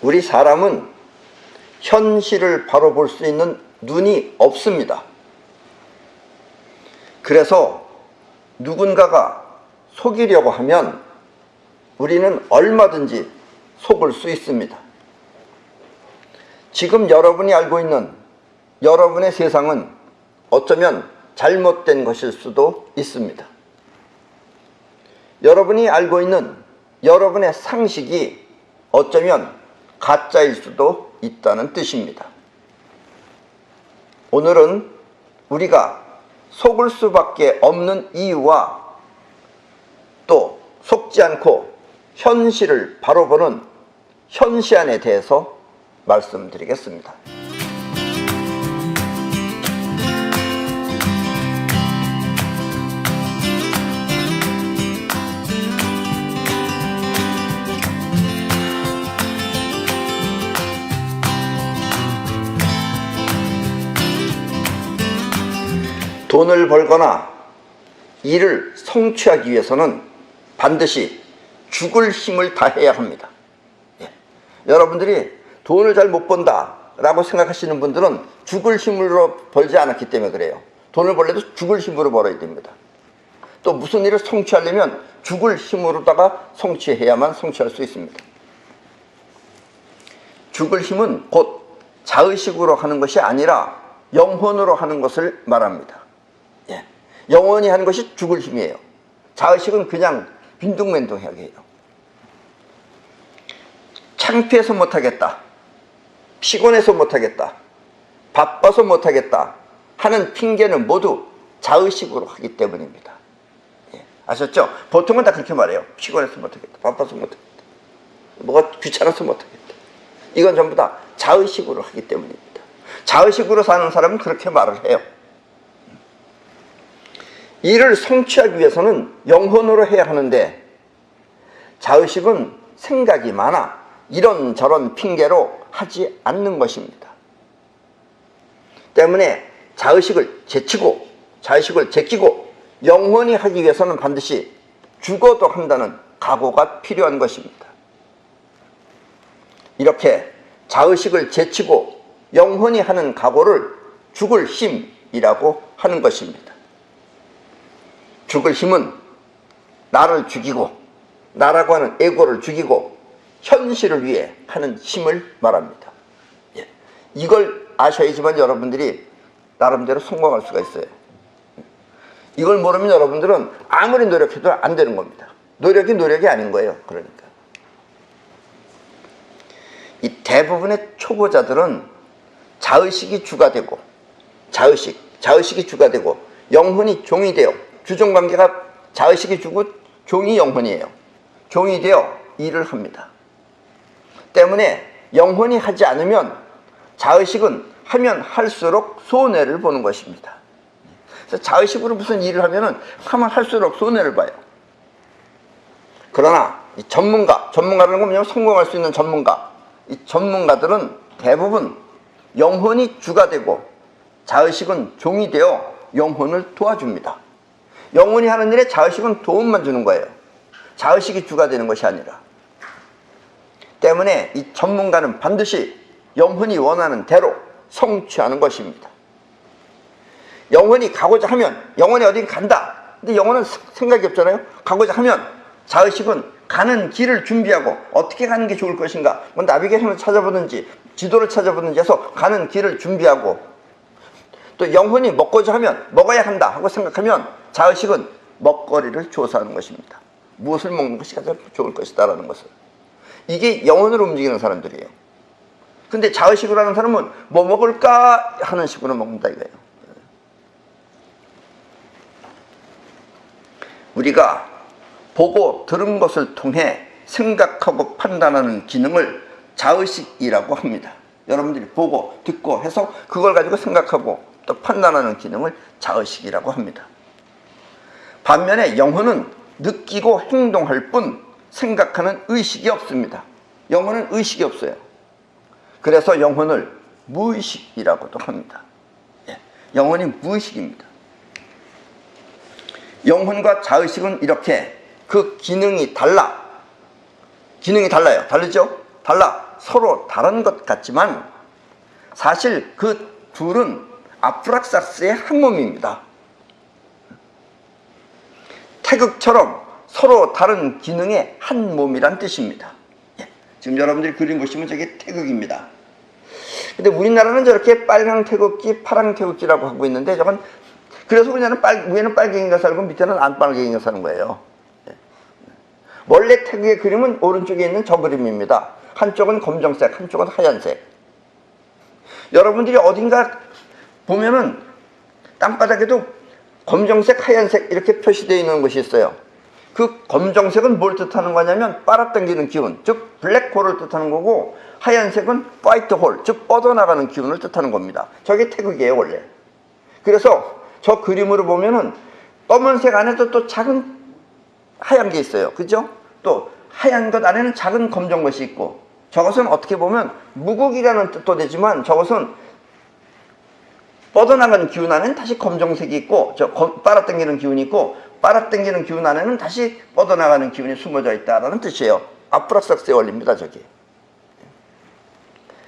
우리 사람은 현실을 바로 볼 수 있는 눈이 없습니다. 그래서 누군가가 속이려고 하면 우리는 얼마든지 속을 수 있습니다. 지금 여러분이 알고 있는 여러분의 세상은 어쩌면 잘못된 것일 수도 있습니다. 여러분이 알고 있는 여러분의 상식이 어쩌면 가짜일 수도 있다는 뜻입니다. 오늘은 우리가 속을 수밖에 없는 이유와 또 속지 않고 현실을 바로 보는 현시안에 대해서 말씀드리겠습니다. 돈을 벌거나 일을 성취하기 위해서는 반드시 죽을 힘을 다해야 합니다. 여러분들이 돈을 잘 못 번다 라고 생각하시는 분들은 죽을 힘으로 벌지 않았기 때문에 그래요. 돈을 벌려도 죽을 힘으로 벌어야 됩니다. 또 무슨 일을 성취하려면 죽을 힘으로다가 성취해야만 성취할 수 있습니다. 죽을 힘은 곧 자의식으로 하는 것이 아니라 영혼으로 하는 것을 말합니다. 영원히 하는 것이 죽을 힘이에요. 자의식은 그냥 빈둥맨둥하게 해요. 창피해서 못하겠다, 피곤해서 못하겠다, 바빠서 못하겠다 하는 핑계는 모두 자의식으로 하기 때문입니다. 아셨죠? 보통은 다 그렇게 말해요. 피곤해서 못하겠다, 바빠서 못하겠다, 뭐가 귀찮아서 못하겠다. 이건 전부 다 자의식으로 하기 때문입니다. 자의식으로 사는 사람은 그렇게 말을 해요. 일을 성취하기 위해서는 영혼으로 해야 하는데 자의식은 생각이 많아 이런저런 핑계로 하지 않는 것입니다. 때문에 자의식을 제치고 자의식을 제끼고 영혼이 하기 위해서는 반드시 죽어도 한다는 각오가 필요한 것입니다. 이렇게 자의식을 제치고 영혼이 하는 각오를 죽을 힘이라고 하는 것입니다. 죽을 힘은 나를 죽이고 나라고 하는 에고를 죽이고 현실을 위해 하는 힘을 말합니다. 이걸 아셔야지만 여러분들이 나름대로 성공할 수가 있어요. 이걸 모르면 여러분들은 아무리 노력해도 안 되는 겁니다. 노력이 아닌 거예요. 그러니까 이 대부분의 초보자들은 자의식이 주가 되고 자의식이 주가 되고 영혼이 종이 되어 주종관계가 자의식이 주고 종이 영혼이에요. 종이 되어 일을 합니다. 때문에 영혼이 하지 않으면 자의식은 하면 할수록 손해를 보는 것입니다. 그래서 자의식으로 무슨 일을 하면 할수록 손해를 봐요. 그러나 이 전문가라는 건 뭐냐면 성공할 수 있는 전문가, 이 전문가들은 대부분 영혼이 주가 되고 자의식은 종이 되어 영혼을 도와줍니다. 영혼이 하는 일에 자의식은 도움만 주는 거예요. 자의식이 주가 되는 것이 아니라. 때문에 이 전문가는 반드시 영혼이 원하는 대로 성취하는 것입니다. 영혼이 가고자 하면 영혼이 어디 간다. 근데 영혼은 생각이 없잖아요. 가고자 하면 자의식은 가는 길을 준비하고 어떻게 가는 게 좋을 것인가, 뭐 나비게이션을 찾아보든지 지도를 찾아보든지 해서 가는 길을 준비하고, 또 영혼이 먹고자 하면 먹어야 한다 하고 생각하면 자의식은 먹거리를 조사하는 것입니다. 무엇을 먹는 것이 가장 좋을 것이다 라는 것을. 이게 영혼으로 움직이는 사람들이에요. 근데 자의식으로 하는 사람은 뭐 먹을까 하는 식으로 먹는다 이거예요. 우리가 보고 들은 것을 통해 생각하고 판단하는 기능을 자의식이라고 합니다. 여러분들이 보고 듣고 해서 그걸 가지고 생각하고 또 판단하는 기능을 자의식이라고 합니다. 반면에 영혼은 느끼고 행동할 뿐 생각하는 의식이 없습니다. 영혼은 의식이 없어요. 그래서 영혼을 무의식이라고도 합니다. 영혼이 무의식입니다. 영혼과 자의식은 이렇게 그 기능이 달라요. 다르죠? 달라. 서로 다른 것 같지만 사실 그 둘은 아프락사스의 한 몸입니다. 태극처럼 서로 다른 기능의 한 몸이란 뜻입니다. 지금 여러분들이 그림 보시면 저게 태극입니다. 근데 우리나라는 저렇게 빨강 태극기, 파랑 태극기라고 하고 있는데 저건 그래서 우리나라는 위에는 빨갱이가 살고 밑에는 안 빨갱이가 사는 거예요. 원래 태극의 그림은 오른쪽에 있는 저 그림입니다. 한쪽은 검정색, 한쪽은 하얀색. 여러분들이 어딘가 보면은 땅바닥에도 검정색, 하얀색 이렇게 표시되어 있는 것이 있어요. 그 검정색은 뭘 뜻하는 거냐면 빨아당기는 기운, 즉 블랙홀을 뜻하는 거고, 하얀색은 화이트홀, 즉 뻗어나가는 기운을 뜻하는 겁니다. 저게 태극이에요 원래. 그래서 저 그림으로 보면은 검은색 안에도 또 작은 하얀 게 있어요. 그죠? 또 하얀 것 안에는 작은 검정 것이 있고, 저것은 어떻게 보면 무국이라는 뜻도 되지만 저것은 뻗어나가는 기운 안에는 다시 검정색이 있고, 빨아당기는 기운이 있고, 빨아당기는 기운 안에는 다시 뻗어나가는 기운이 숨어져 있다라는 뜻이에요. 아프락사스의 원리입니다, 저게.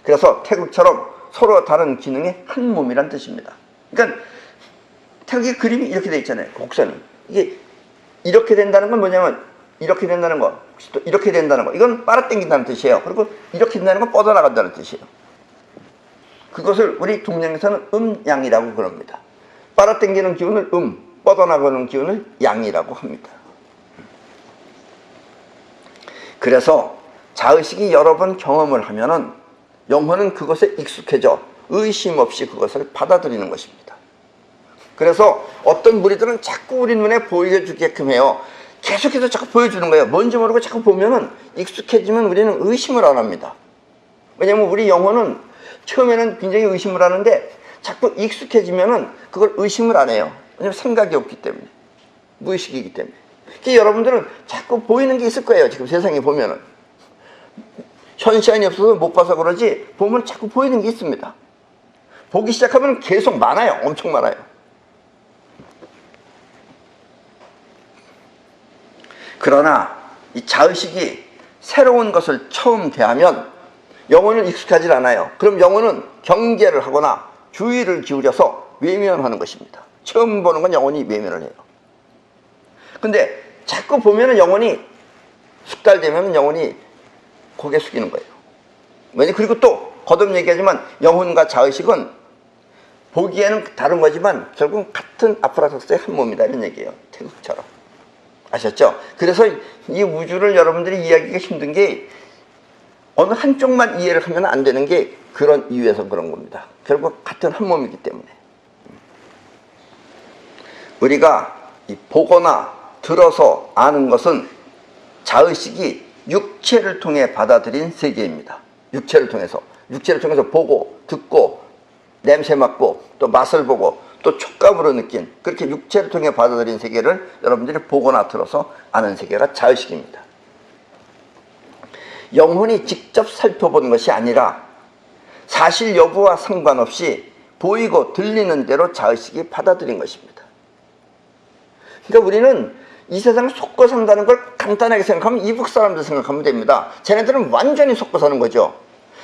그래서 태극처럼 서로 다른 기능의 한 몸이란 뜻입니다. 그러니까 태극의 그림이 이렇게 돼 있잖아요. 곡선이. 이게 이렇게 된다는 건 뭐냐면 이렇게 된다는 거, 또 이렇게 된다는 거. 이건 빨아당긴다는 뜻이에요. 그리고 이렇게 된다는 건 뻗어나간다는 뜻이에요. 그것을 우리 동양에서는 양이라고 그럽니다. 빨아당기는 기운을 뻗어나가는 기운을 양이라고 합니다. 그래서 자의식이 여러 번 경험을 하면은 영혼은 그것에 익숙해져 의심 없이 그것을 받아들이는 것입니다. 그래서 어떤 무리들은 자꾸 우리 눈에 보여주게끔 해요. 계속해서 자꾸 보여주는 거예요. 뭔지 모르고 자꾸 보면은 익숙해지면 우리는 의심을 안 합니다. 왜냐면 우리 영혼은 처음에는 굉장히 의심을 하는데 자꾸 익숙해지면은 그걸 의심을 안 해요. 왜냐면 생각이 없기 때문에, 무의식이기 때문에. 그러니까 여러분들은 자꾸 보이는 게 있을 거예요. 지금 세상에 보면은 현시안이 없어서 못 봐서 그러지 보면 자꾸 보이는 게 있습니다. 보기 시작하면 계속 많아요. 엄청 많아요. 그러나 이 자의식이 새로운 것을 처음 대하면 영혼은 익숙하지 않아요. 그럼 영혼은 경계를 하거나 주의를 기울여서 외면하는 것입니다. 처음 보는 건 영혼이 외면을 해요. 근데 자꾸 보면은 영혼이 숙달되면 영혼이 고개 숙이는 거예요. 왜냐, 그리고 또 거듭 얘기하지만 영혼과 자의식은 보기에는 다른 거지만 결국 같은 아프라사스의 한 몸이다 이런 얘기예요. 태극처럼. 아셨죠? 그래서 이 우주를 여러분들이 이해하기가 힘든 게 어느 한쪽만 이해를 하면 안 되는 게 그런 이유에서 그런 겁니다. 결국 같은 한 몸이기 때문에. 우리가 보거나 들어서 아는 것은 자의식이 육체를 통해 받아들인 세계입니다. 육체를 통해서 보고 듣고 냄새 맡고 또 맛을 보고 또 촉감으로 느낀, 그렇게 육체를 통해 받아들인 세계를 여러분들이 보거나 들어서 아는 세계가 자의식입니다. 영혼이 직접 살펴본 것이 아니라 사실 여부와 상관없이 보이고 들리는 대로 자의식이 받아들인 것입니다. 그러니까 우리는 이 세상을 속고 산다는 걸 간단하게 생각하면 이북 사람들 생각하면 됩니다. 쟤네들은 완전히 속고 사는 거죠.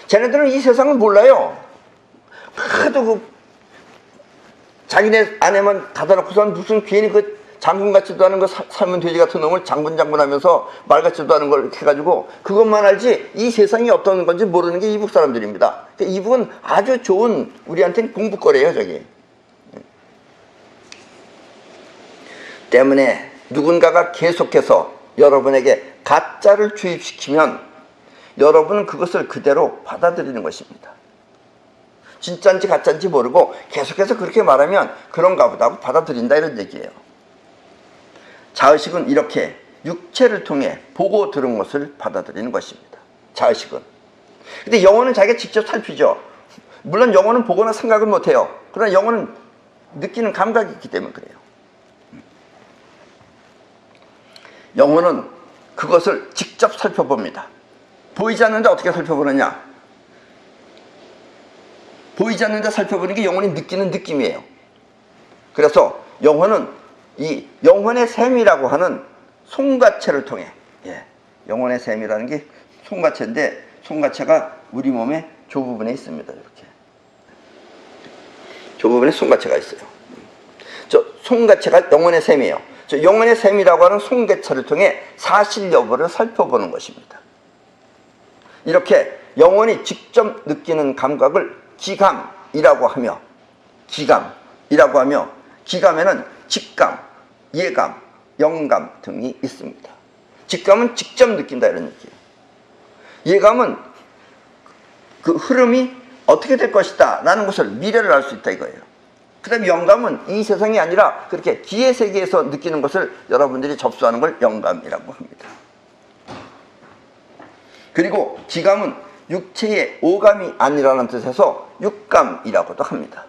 쟤네들은 이 세상을 몰라요. 하도 그 자기네 안에만 가다놓고선 무슨 괜히 그 장군 같지도 않은 그 삶은 돼지 같은 놈을 장군 하면서 말 같지도 않은 걸 이렇게 해가지고 그것만 알지 이 세상이 어떤 건지 모르는 게 이북 사람들입니다. 그러니까 이북은 아주 좋은 우리한테는 공부거리예요, 저기. 때문에 누군가가 계속해서 여러분에게 가짜를 주입시키면 여러분은 그것을 그대로 받아들이는 것입니다. 진짜인지 가짜인지 모르고 계속해서 그렇게 말하면 그런가 보다 하고 받아들인다 이런 얘기예요. 자의식은 이렇게 육체를 통해 보고 들은 것을 받아들이는 것입니다. 자의식은. 근데 영혼은 자기가 직접 살피죠. 물론 영혼은 보거나 생각을 못해요. 그러나 영혼은 느끼는 감각이 있기 때문에 그래요. 영혼은 그것을 직접 살펴봅니다. 보이지 않는데 어떻게 살펴보느냐? 보이지 않는데 살펴보는 게 영혼이 느끼는 느낌이에요. 그래서 영혼은 이 영혼의 셈이라고 하는 송가체를 통해, 영혼의 셈이라는 게 송가체인데, 송가체가 우리 몸의 좁부분에 있습니다. 이렇게 좁부분에 송가체가 있어요. 저 송가체가 영혼의 셈이에요. 저 영혼의 셈이라고 하는 송계체를 통해 사실 여부를 살펴보는 것입니다. 이렇게 영혼이 직접 느끼는 감각을 기감이라고 하며, 기감에는 직감, 예감, 영감 등이 있습니다. 직감은 직접 느낀다 이런 얘기예요. 예감은 그 흐름이 어떻게 될 것이다 라는 것을 미래를 알 수 있다 이거예요. 그 다음에 영감은 이 세상이 아니라 그렇게 기의 세계에서 느끼는 것을 여러분들이 접수하는 걸 영감이라고 합니다. 그리고 기감은 육체의 오감이 아니라는 뜻에서 육감이라고도 합니다.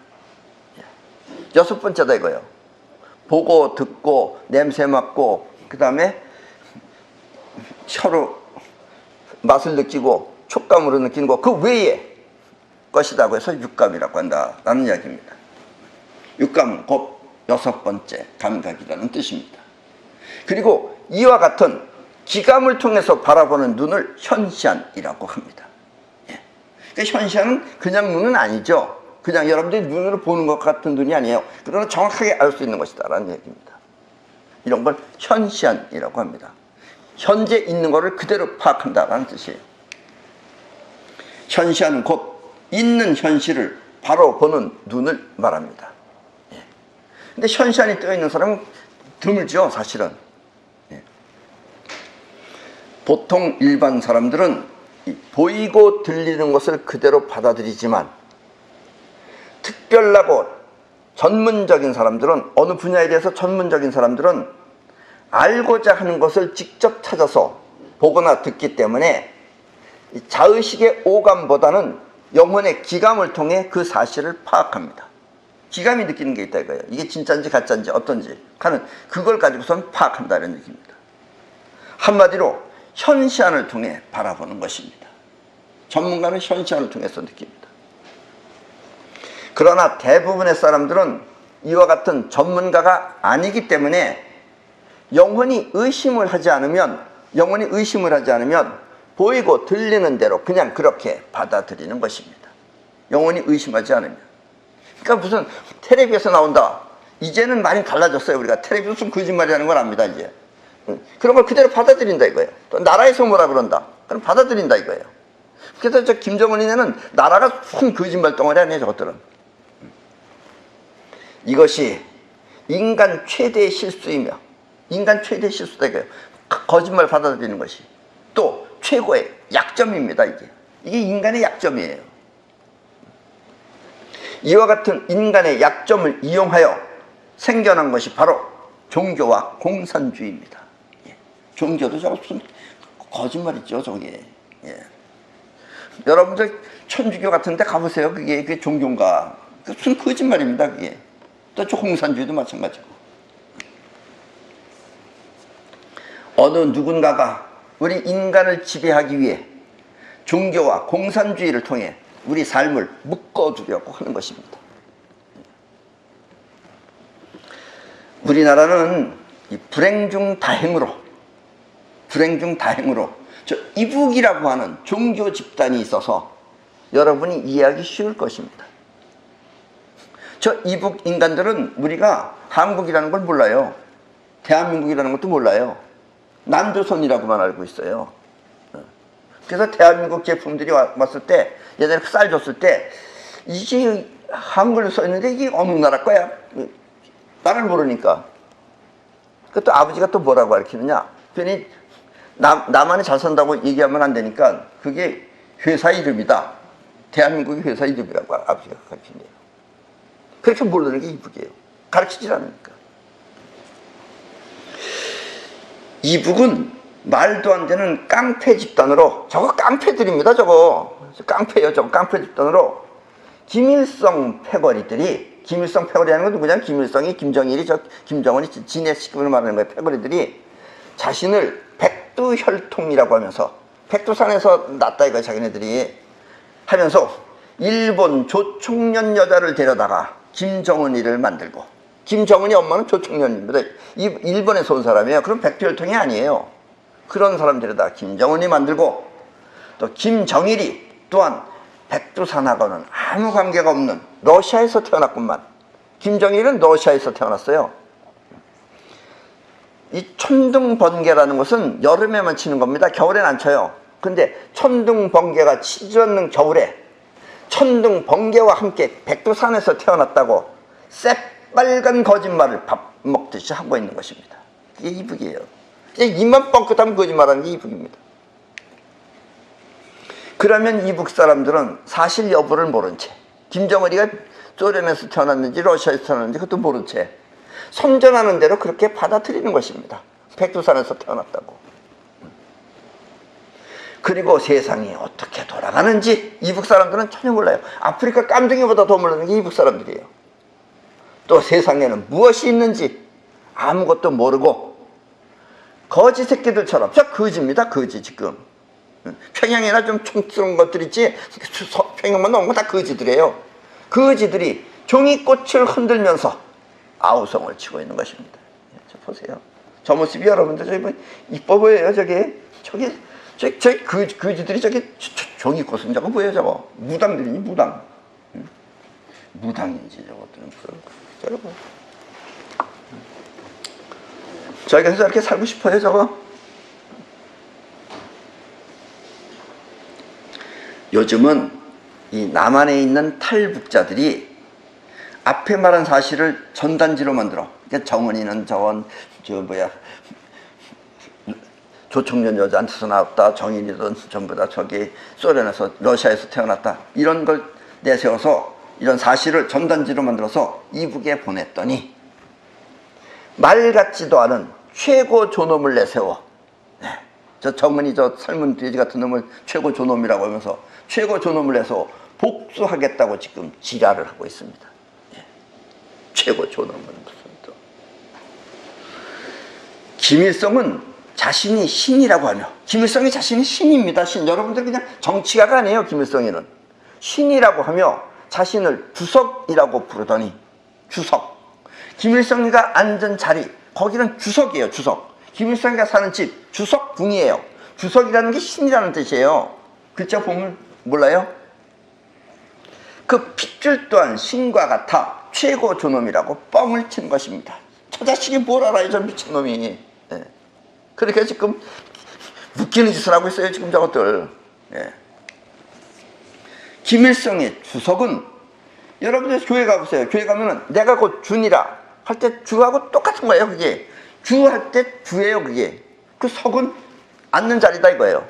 여섯 번째다 이거예요. 보고 듣고 냄새 맡고 그 다음에 혀로 맛을 느끼고 촉감으로 느끼는 거 그 외의 것이라고 해서 육감이라고 한다라는 이야기입니다. 육감은 곧 여섯 번째 감각이라는 뜻입니다. 그리고 이와 같은 기감을 통해서 바라보는 눈을 현시안이라고 합니다. 그러니까 현시안은 그냥 눈은 아니죠. 그냥 여러분들이 눈으로 보는 것 같은 눈이 아니에요. 그러나 정확하게 알 수 있는 것이다 라는 얘기입니다. 이런 걸 현시안이라고 합니다. 현재 있는 것을 그대로 파악한다라는 뜻이에요. 현시안은 곧 있는 현실을 바로 보는 눈을 말합니다. 근데 현시안이 떠있는 사람은 드물죠 사실은. 보통 일반 사람들은 보이고 들리는 것을 그대로 받아들이지만 특별하고 전문적인 사람들은, 어느 분야에 대해서 전문적인 사람들은 알고자 하는 것을 직접 찾아서 보거나 듣기 때문에 자의식의 오감보다는 영혼의 기감을 통해 그 사실을 파악합니다. 기감이 느끼는 게 있다 이거예요. 이게 진짜인지 가짜인지 어떤지 하는 그걸 가지고선 파악한다는 얘기입니다. 한마디로 현시안을 통해 바라보는 것입니다. 전문가는 현시안을 통해서 느낍니다. 그러나 대부분의 사람들은 이와 같은 전문가가 아니기 때문에 영혼이 의심을 하지 않으면 보이고 들리는 대로 그냥 그렇게 받아들이는 것입니다. 영혼이 의심하지 않으면. 그러니까 무슨 텔레비에서 나온다. 이제는 많이 달라졌어요. 우리가 텔레비전 무슨 거짓말이라는 걸 압니다. 이제 그런 걸 그대로 받아들인다 이거예요. 또 나라에서 뭐라 그런다. 그럼 받아들인다 이거예요. 그래서 저 김정은이네는 나라가 무슨 거짓말 덩어리 아니에요. 저것들은. 이것이 인간 최대의 실수이며, 인간 최대의 실수다 이거예요. 거짓말 받아들이는 것이 또 최고의 약점입니다. 이게 인간의 약점이에요. 이와 같은 인간의 약점을 이용하여 생겨난 것이 바로 종교와 공산주의입니다. 종교도 저거 무슨 거짓말이죠 저게. 여러분들 천주교 같은 데 가보세요. 그게 종교인가. 무슨 거짓말입니다 그게. 또 저 공산주의도 마찬가지고. 어느 누군가가 우리 인간을 지배하기 위해 종교와 공산주의를 통해 우리 삶을 묶어두려고 하는 것입니다. 우리나라는 이 불행 중 다행으로 저 이북이라고 하는 종교 집단이 있어서 여러분이 이해하기 쉬울 것입니다. 저 이북 인간들은 우리가 한국이라는 걸 몰라요. 대한민국이라는 것도 몰라요. 남조선이라고만 알고 있어요. 그래서 대한민국 제품들이 왔을 때, 예전에 쌀 줬을 때 이게 한글로 써있는데 이게 어느 나라 거야? 나를 모르니까. 또 아버지가 또 뭐라고 가르치느냐, 괜히 나만이 잘 산다고 얘기하면 안 되니까 그게 회사 이름이다. 대한민국의 회사 이름이라고 아버지가 가르친대요. 그렇게 모르는 게 이북이에요. 가르치질 않으니까. 이북은 말도 안 되는 깡패 집단으로, 저거 깡패들입니다. 저거 깡패예요. 저거 깡패 집단으로 김일성 패거리들이, 김일성 패거리라는 건 누구냐? 김일성이 김정일이 김정은이 진의 시급을 말하는 거예요. 패거리들이 자신을 백두혈통이라고 하면서, 백두산에서 났다 이거 자기네들이 하면서 일본 조총련 여자를 데려다가 김정은이를 만들고, 김정은이 엄마는 조총련입니다. 일본에서 온 사람이에요. 그럼 백두혈통이 아니에요. 그런 사람들에다 김정은이 만들고, 또 김정일이 또한 백두산하고는 아무 관계가 없는 러시아에서 태어났구만. 김정일은 러시아에서 태어났어요. 이 천둥번개라는 것은 여름에만 치는 겁니다. 겨울엔 안 쳐요. 근데 천둥번개가 치지 않는 겨울에 천둥번개와 함께 백두산에서 태어났다고 새빨간 거짓말을 밥 먹듯이 하고 있는 것입니다. 이게 이북이에요. 입만 뻥끗하면 거짓말하는 게 이북입니다. 그러면 이북 사람들은 사실 여부를 모른 채, 김정은이가 소련에서 태어났는지 러시아에서 태어났는지 그것도 모른 채 선전하는 대로 그렇게 받아들이는 것입니다. 백두산에서 태어났다고. 그리고 세상이 어떻게 돌아가는지 이북 사람들은 전혀 몰라요. 아프리카 깜둥이보다 더 모르는 게 이북 사람들이에요. 또 세상에는 무엇이 있는지 아무것도 모르고 거지 새끼들처럼, 저 거지입니다. 거지 지금. 평양이나 좀 촌스러운 것들 있지, 평양만 나온 건 다 거지들이에요. 거지들이 종이꽃을 흔들면서 아우성을 치고 있는 것입니다. 저 보세요. 저 모습이 여러분들 저기 뭐 이뻐 보여요. 저기 거지들이 저기 종이꽃은 저거 보여요. 저거 무당들이니 무당. 무당인지 저것들은 저거. 저희가 저렇게 살고 싶어요. 저거. 요즘은 이 남한에 있는 탈북자들이 앞에 말한 사실을 전단지로 만들어. 그러니까 정은이는 조청년 여자한테서 나왔다. 정인이든 전부 다 저기 소련에서 러시아에서 태어났다. 이런 걸 내세워서 이런 사실을 전단지로 만들어서 이북에 보냈더니 말 같지도 않은 최고 존엄을 내세워. 네. 저 정은이 저 삶은 돼지 같은 놈을 최고 존엄이라고 하면서 최고 존엄을 내서 복수하겠다고 지금 지랄을 하고 있습니다. 네. 최고 존엄은 무슨 또. 김일성은 자신이 신이라고 하며, 김일성이 자신이 신입니다. 신. 여러분들 그냥 정치가가 아니에요. 김일성이는 신이라고 하며 자신을 주석이라고 부르더니, 주석. 김일성이가 앉은 자리, 거기는 주석이에요. 주석. 김일성이가 사는 집 주석궁이에요. 주석이라는 게 신이라는 뜻이에요. 글자 보면 몰라요? 그 핏줄 또한 신과 같아 최고 존엄이라고 뻥을 치는 것입니다. 저 자식이 뭘 알아요, 저 미친놈이. 네. 그렇게 지금 웃기는 짓을 하고 있어요, 지금 저것들. 네. 김일성의 주석은, 여러분들 교회 가보세요. 교회 가면은 내가 곧 주니라 할 때 주하고 똑같은 거예요. 그게 주 할 때 주예요. 그게 그 석은 앉는 자리다 이거예요.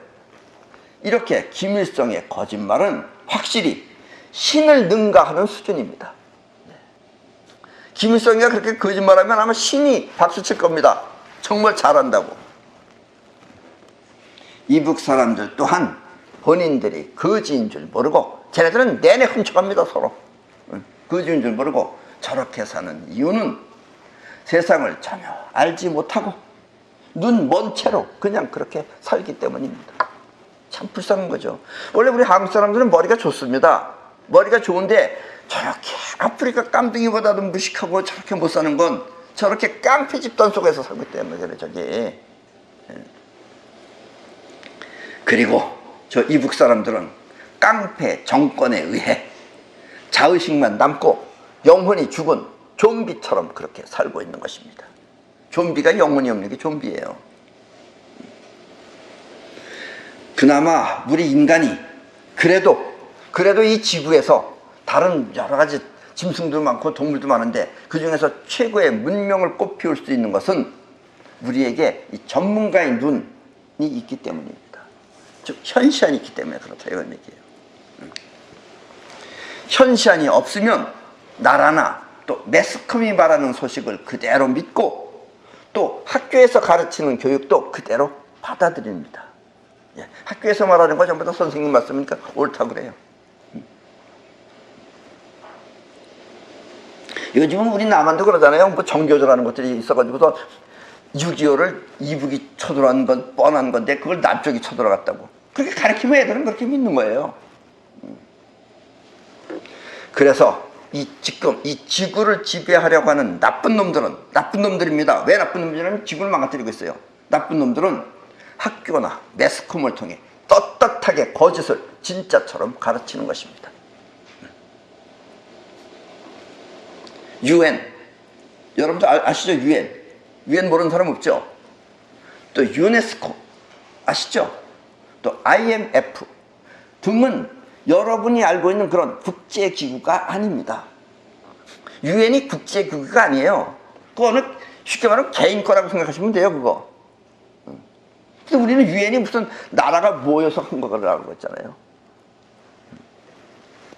이렇게 김일성의 거짓말은 확실히 신을 능가하는 수준입니다. 김일성이가 그렇게 거짓말하면 아마 신이 박수 칠 겁니다. 정말 잘한다고. 이북 사람들 또한 본인들이 거지인 줄 모르고, 쟤네들은 내내 훔쳐갑니다. 서로 거지인 줄 모르고 저렇게 사는 이유는 세상을 전혀 알지 못하고 눈 먼 채로 그냥 그렇게 살기 때문입니다. 참 불쌍한 거죠. 원래 우리 한국 사람들은 머리가 좋습니다. 머리가 좋은데 저렇게 아프리카 깜둥이보다도 무식하고 저렇게 못 사는 건 저렇게 깡패 집단 속에서 살기 때문에 그래, 저기. 그리고 저 이북 사람들은 깡패 정권에 의해 자의식만 남고 영혼이 죽은 좀비처럼 그렇게 살고 있는 것입니다. 좀비가 영혼이 없는 게 좀비예요. 그나마 우리 인간이 그래도 이 지구에서 다른 여러 가지 짐승도 많고 동물도 많은데 그 중에서 최고의 문명을 꽃피울 수 있는 것은 우리에게 이 전문가의 눈이 있기 때문입니다. 즉 현시안이 있기 때문에 그렇다 이런 얘기예요. 현시안이 없으면 나라나 또 매스컴이 말하는 소식을 그대로 믿고 또 학교에서 가르치는 교육도 그대로 받아들입니다. 학교에서 말하는 거 전부 다 선생님 말씀이니까 옳다고 그래요. 요즘은 우리 남한도 그러잖아요. 뭐 정교조라는 것들이 있어가지고서 6.25를 이북이 쳐들어간 건 뻔한 건데 그걸 남쪽이 쳐들어갔다고. 그렇게 가르치면 애들은 그렇게 믿는 거예요. 그래서 지금 이 지구를 지배하려고 하는 나쁜 놈들은, 나쁜 놈들입니다. 왜 나쁜 놈들이냐면 지구를 망가뜨리고 있어요. 나쁜 놈들은 학교나 매스컴을 통해 떳떳하게 거짓을 진짜처럼 가르치는 것입니다. UN, 여러분들 아시죠? UN 모르는 사람 없죠? 또 유네스코 아시죠? 또 IMF 등은 여러분이 알고 있는 그런 국제기구가 아닙니다. UN이 국제기구가 아니에요. 그거는 쉽게 말하면 개인 거라고 생각하시면 돼요, 그거. 근데 우리는 UN이 무슨 나라가 모여서 한 거라고 했잖아요.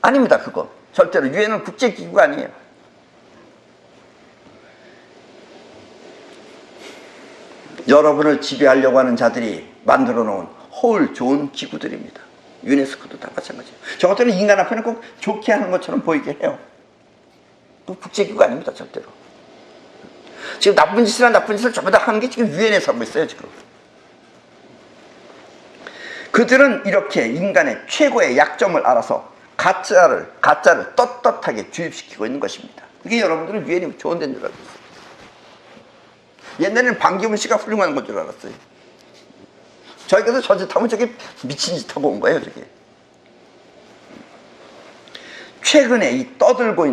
아닙니다, 그거. 절대로. UN은 국제기구가 아니에요. 여러분을 지배하려고 하는 자들이 만들어 놓은 허울 좋은 기구들입니다. 유네스코도 다 마찬가지예요. 저것들은 인간 앞에는 꼭 좋게 하는 것처럼 보이게 해요. 그 국제기구가 아닙니다, 절대로. 지금 나쁜 짓을 전부 다 하는 게 지금 유엔에서 하고 있어요, 지금. 그들은 이렇게 인간의 최고의 약점을 알아서 가짜를 떳떳하게 주입시키고 있는 것입니다. 그게 여러분들은 유엔이 좋은 데인 줄 알고 있어요. 옛날에는 반기문 씨가 훌륭한 건 줄 알았어요. 저희가서 저 짓 하면 저게 미친 짓 하고 온 거예요, 저게. 최근에 이 떠돌고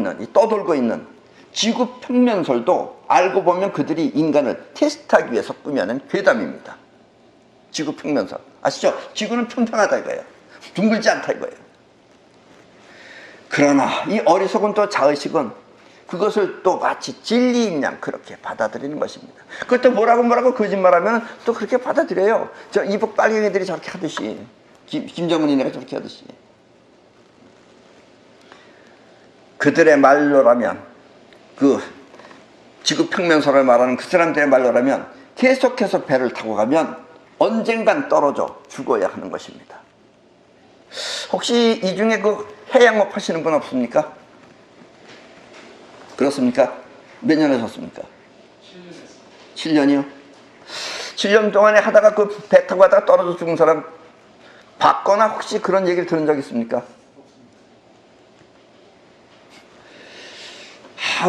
있는 지구 평면설도 알고 보면 그들이 인간을 테스트하기 위해서 꾸며낸 괴담입니다. 지구 평면설. 아시죠? 지구는 평평하다 이거예요. 둥글지 않다 이거예요. 그러나 이 어리석은 또 자의식은 그것을 또 마치 진리인 양 그렇게 받아들이는 것입니다. 그것도 뭐라고 거짓말하면 또 그렇게 받아들여요. 저 이북 빨갱이들이 저렇게 하듯이, 김정은이네가 저렇게 하듯이. 그들의 말로라면, 그 지구 평면설을 말하는 그 사람들의 말로라면 계속해서 배를 타고 가면 언젠간 떨어져 죽어야 하는 것입니다. 혹시 이 중에 그 해양업 하시는 분 없습니까? 그렇습니까? 몇 년 하셨습니까? 7년이요? 7년 동안에 하다가 그 배 타고 가다가 떨어져 죽은 사람 봤거나 혹시 그런 얘기를 들은 적 있습니까?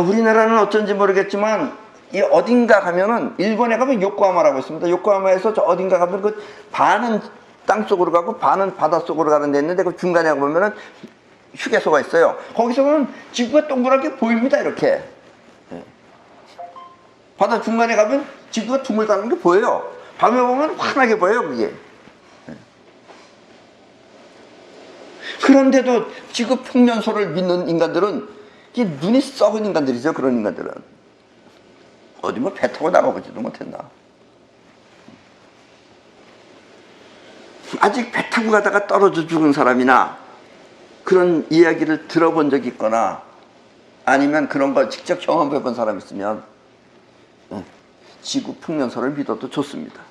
우리나라는 어쩐지 모르겠지만 이 어딘가 가면은 일본에 가면 요코하마라고 있습니다. 요코하마에서 저 어딘가 가면 그 반은 땅속으로 가고 반은 바닷속으로 가는 데 있는데 그 중간에 보면은 휴게소가 있어요. 거기서 보면 지구가 동그랗게 보입니다, 이렇게. 바다 중간에 가면 지구가 둥글다는 게 보여요. 밤에 보면 환하게 보여요, 그게. 그런데도 지구 평면설을 믿는 인간들은 이게 눈이 썩은 인간들이죠, 그런 인간들은. 어디 뭐 배 타고 나가보지도 못했나. 아직 배 타고 가다가 떨어져 죽은 사람이나 그런 이야기를 들어본 적이 있거나 아니면 그런 걸 직접 경험해 본 사람이 있으면 지구 평면설을 믿어도 좋습니다.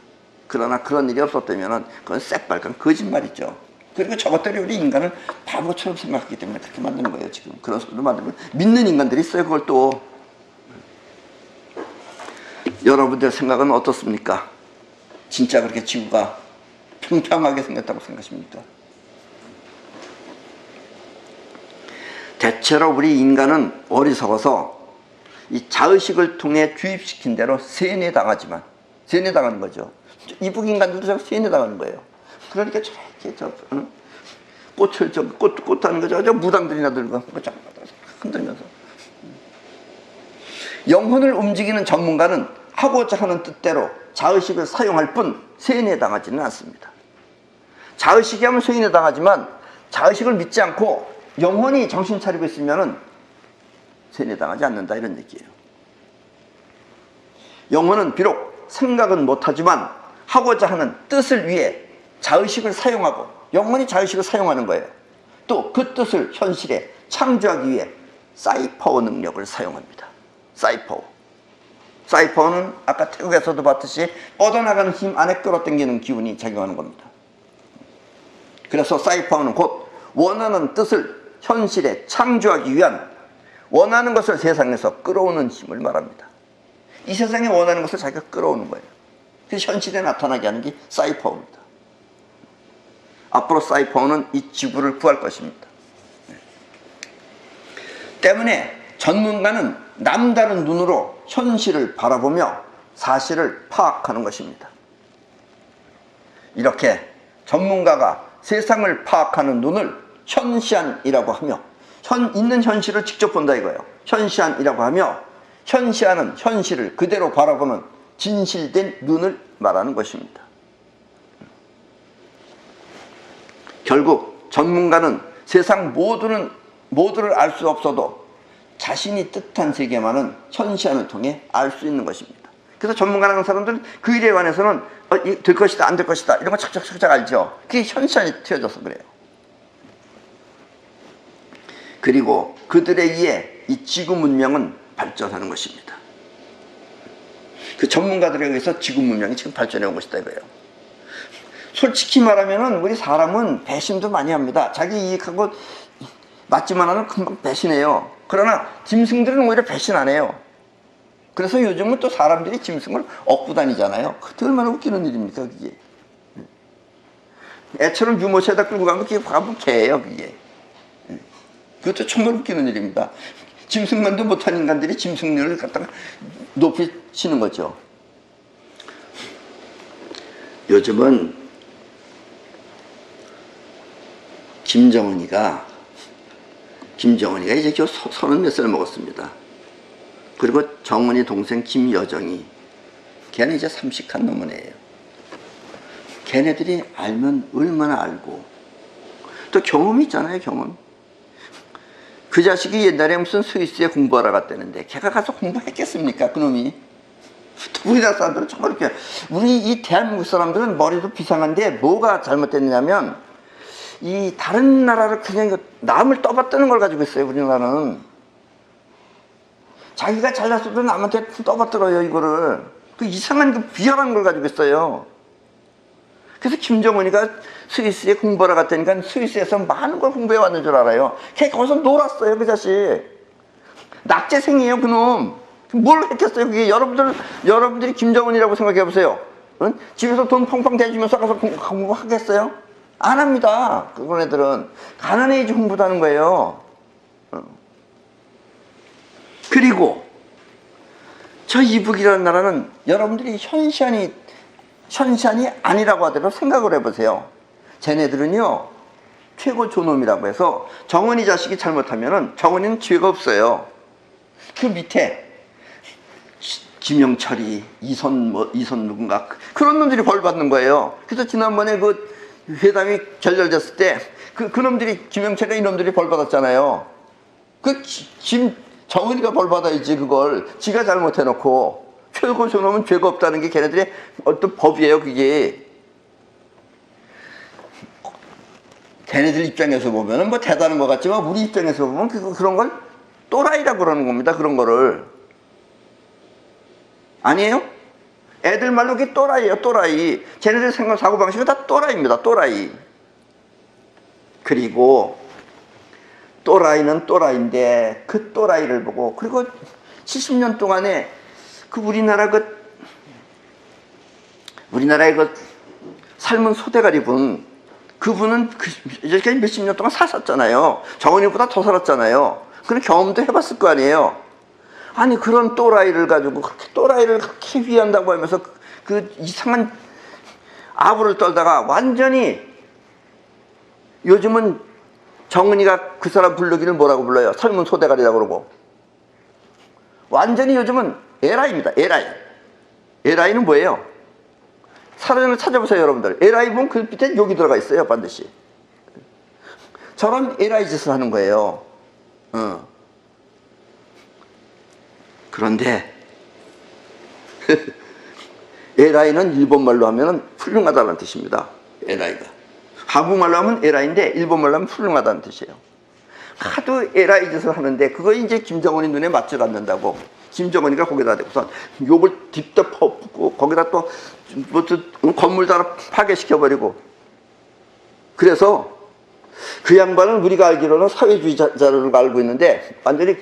그러나 그런 일이 없었다면 그건 새빨간 거짓말이죠. 그리고 저것들이 우리 인간을 바보처럼 생각하기 때문에 그렇게 만드는 거예요. 지금 그런 소리를 만들고 믿는 인간들이 있어요. 그걸 또. 여러분들 생각은 어떻습니까? 진짜 그렇게 지구가 평평하게 생겼다고 생각하십니까? 대체로 우리 인간은 어리석어서 이 자의식을 통해 주입시킨 대로 세뇌당하지만, 세뇌당하는 거죠. 이북 인간들도 저거 세뇌당하는 거예요. 그러니까 저렇게 꽃 하는 거죠. 저 무당들이나 들고 흔들면서. 영혼을 움직이는 전문가는 하고자 하는 뜻대로 자의식을 사용할 뿐 세뇌당하지는 않습니다. 자의식이 하면 세뇌당하지만 자의식을 믿지 않고 영혼이 정신 차리고 있으면 세뇌당하지 않는다, 이런 얘기예요. 영혼은 비록 생각은 못하지만 하고자 하는 뜻을 위해 자의식을 사용하고 영혼이 자의식을 사용하는 거예요. 또 그 뜻을 현실에 창조하기 위해 사이퍼 능력을 사용합니다. 사이퍼는 아까 태국에서도 봤듯이 뻗어나가는 힘 안에 끌어당기는 기운이 작용하는 겁니다. 그래서 사이퍼는 곧 원하는 뜻을 현실에 창조하기 위한 원하는 것을 세상에서 끌어오는 힘을 말합니다. 이 세상에 원하는 것을 자기가 끌어오는 거예요. 그래서 현실에 나타나게 하는 게 사이퍼입니다. 앞으로 사이퍼는 이 지구를 구할 것입니다. 때문에 전문가는 남다른 눈으로 현실을 바라보며 사실을 파악하는 것입니다. 이렇게 전문가가 세상을 파악하는 눈을 현시안이라고 하며, 있는 현실을 직접 본다 이거예요. 현시안이라고 하며, 현시안은 현실을 그대로 바라보는 진실된 눈을 말하는 것입니다. 결국 전문가는 세상 모두를 알 수 없어도 자신이 뜻한 세계만은 현시안을 통해 알 수 있는 것입니다. 그래서 전문가라는 사람들은 그 일에 관해서는 될 것이다 안 될 것이다 이런 거 착착착착 알죠. 그게 현시안이 트여져서 그래요. 그리고 그들에 의해 이 지구 문명은 발전하는 것입니다. 그 전문가들에 의해서 지구 문명이 지금 발전해 온 것이다 이거예요. 솔직히 말하면은 우리 사람은 배신도 많이 합니다. 자기 이익하고 맞지만 하면 금방 배신해요. 그러나 짐승들은 오히려 배신 안 해요. 그래서 요즘은 또 사람들이 짐승을 얻고 다니잖아요. 그게 얼마나 웃기는 일입니까 그게. 애처럼 유모차에다 끌고 가면 그게 바보 개예요 그게. 그것도 정말 웃기는 일입니다. 짐승만도 못한 인간들이 짐승들을 갖다가 높이 치는 거죠. 요즘은 김정은이가 이제 겨우 30몇 먹었습니다. 그리고 정은이 동생 김여정이, 걔는 이제 30간 넘은 애예요. 걔네들이 알면 얼마나 알고, 또 경험이 있잖아요 경험. 그 자식이 옛날에 무슨 스위스에 공부하러 갔다는데 걔가 가서 공부했겠습니까 그놈이. 또 우리나라 사람들은 정말 이렇게, 우리 이 대한민국 사람들은 머리도 비상한데 뭐가 잘못됐냐면 이 다른 나라를 그냥 남을 떠받드는 걸 가지고 있어요. 우리나라는 자기가 잘났어도 남한테 떠받들어요 이거를. 그 이상한 그 비열한 걸 가지고 있어요. 그래서 김정은이가 스위스에 공부하러 갔다니까 스위스에서 많은 걸 공부해 왔는 줄 알아요. 걔 거기서 놀았어요 그 자식. 낙제생이에요 그놈. 뭘 했겠어요 그게. 여러분들이 김정은이라고 생각해 보세요. 응? 집에서 돈 펑펑 대주면서 가서 공부하겠어요? 안 합니다. 그런 애들은 가난해야지 공부도 하는 거예요. 그리고 저 이북이라는 나라는 여러분들이 현시안이 아니라고 하더라도 생각을 해보세요. 쟤네들은요 최고 존엄이라고 해서 정은이 자식이 잘못하면은 정은이는 죄가 없어요. 그 밑에 김영철이, 이선 누군가 그런 놈들이 벌 받는 거예요. 그래서 지난번에 그 회담이 결렬됐을 때 그 놈들이, 김영철이나 이놈들이 벌 받았잖아요. 정은이가 벌 받아야지 그걸. 지가 잘못해놓고. 최고 존엄은 죄가 없다는 게 걔네들의 어떤 법이에요 그게. 걔네들 입장에서 보면은 뭐 대단한 것 같지만 우리 입장에서 보면 그런 걸 또라이라고 그러는 겁니다. 그런 거를. 아니에요? 애들 말로 그게 또라이예요 또라이. 쟤네들 생각 사고방식은 다 또라이입니다 또라이. 그리고 또라이는 또라이인데 그 또라이를 보고, 그리고 70년 동안에 그 우리나라의 그 삶은 소대가리 그분은 이제까지 몇십 년 동안 사셨잖아요. 정은이보다 더 살았잖아요. 그런 경험도 해봤을 거 아니에요. 아니 그런 또라이를 가지고 또라이를 그렇게 위한다고 하면서 그 이상한 아부를 떨다가 완전히, 요즘은 정은이가 그 사람 부르기를 뭐라고 불러요? 삶은 소대가리라고 그러고. 완전히 요즘은 에라이입니다. 에라이는 뭐예요? 사전을 찾아보세요 여러분들. 에라이 보면 그 밑에 욕이 들어가 있어요 반드시. 저런 에라이 짓을 하는 거예요. 그런데 에라이는 일본말로 하면 훌륭하다는 뜻입니다. 에라이가. 한국말로 하면 에라이인데 일본말로 하면 훌륭하다는 뜻이에요. 하도 에라이 짓을 하는데 그거 이제 김정은이 눈에 맞지 않는다고 김정은이가 거기다 대고서 욕을 딥다 퍼붓고 거기다 또 건물 하나 파괴시켜버리고. 그래서 그 양반은 우리가 알기로는 사회주의자를 알고 있는데 완전히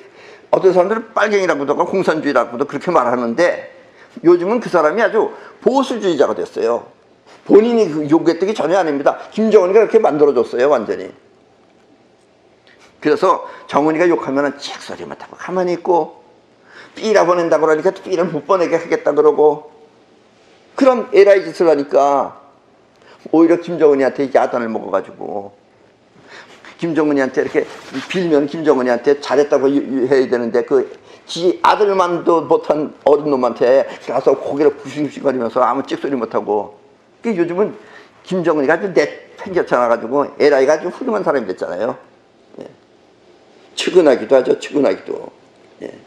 어떤 사람들은 빨갱이라고도 하고 공산주의라고도 그렇게 말하는데 요즘은 그 사람이 아주 보수주의자가 됐어요. 본인이 그 요구했던 게 전혀 아닙니다. 김정은이가 그렇게 만들어줬어요 완전히. 그래서 정은이가 욕하면 칙 소리만 타고 가만히 있고, 삐라 보낸다고 그러니까 삐를 못 보내게 하겠다 그러고, 그런 에라이 짓을 하니까 오히려 김정은이한테 야단을 먹어가지고 김정은이한테 이렇게 빌면 김정은이한테 잘했다고 해야 되는데 지 아들만도 못한 어린 놈한테 가서 고개를 굽신굽신거리면서 아무 찍소리 못하고. 요즘은 김정은이가 아주 내팽겨쳐놔가지고 에라이가 아주 훌륭한 사람이 됐잖아요. 예. 측은하기도 하죠. 측은하기도. 예.